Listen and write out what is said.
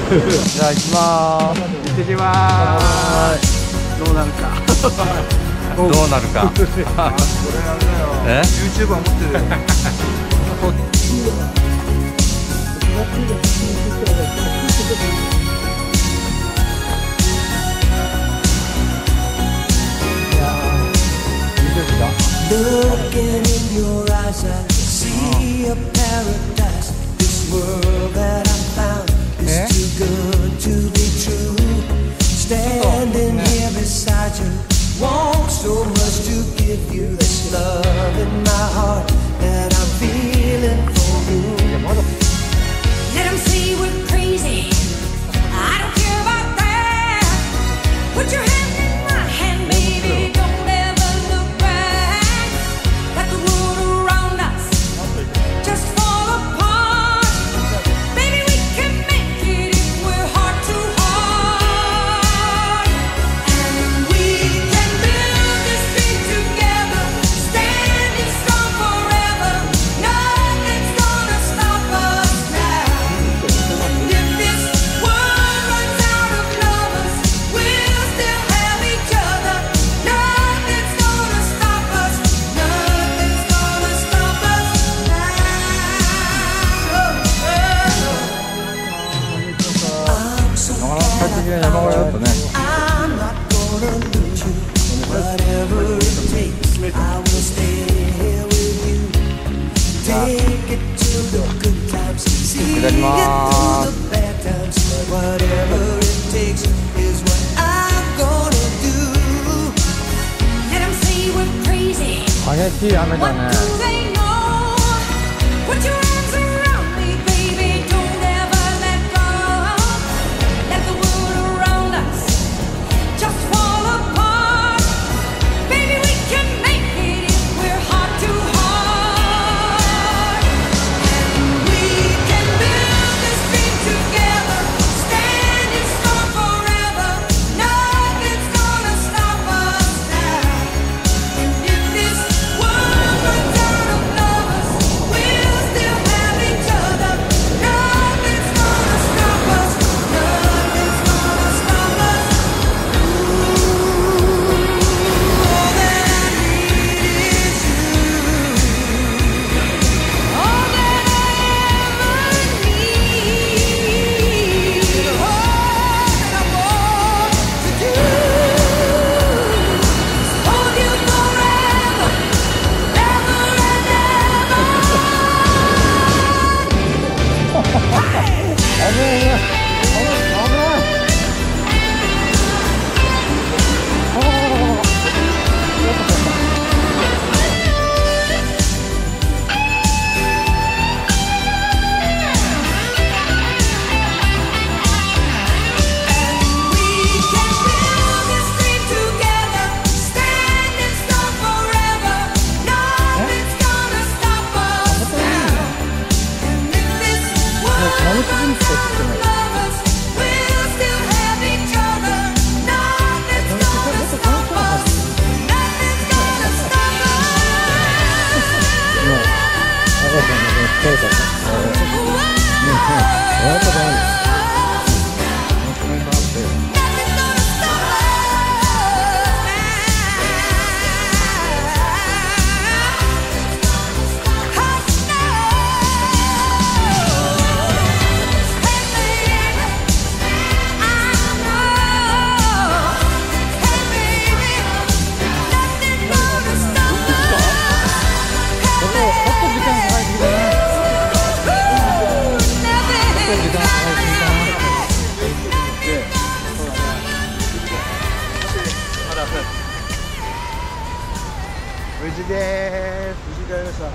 じゃあ行きまーす。行ってきまーす。どうなるか。どうなるか。これあれだよ。YouTuber 持ってるよ。Looking in your eyes, I see a paradise. This world that I found is too good to be true. Standing here beside you, want so much to give you this love in my heart that I'm feeling for you. Let 'em say we're crazy. I don't care about that. Put your hand in my hand, baby. Don't ever look back. Let the world around us just fall apart. Baby, we can make it if we're heart to heart. And we can build this dream together, standing strong forever. Nothing's gonna stop us now. And if this world runs out of lovers, we'll still have each other. Nothing's gonna stop us. Nothing's gonna stop us now. I'm so glad I'm not gonna lose you. Whatever it takes, I will stay here with you. Take it to the good times, see it through the bad times. Whatever it takes is what I'm gonna do. Let 'em say we're crazy. 激しい雨だ What ね。 do they know? Put your arms around me, baby. Don't ever let go. Let the world around us just fall apart. Baby, we can make it if we're heart to heart. And we can build this dream together, standing strong forever. Nothing's gonna stop us now. And if this world runs out of lovers, we'll still have each other. Nothing's gonna stop us. Nothing's gonna stop us. All that I need is you. All that I ever need. All that I want to do is hold you forever, ever and ever. 無事でーす。無事帰りました。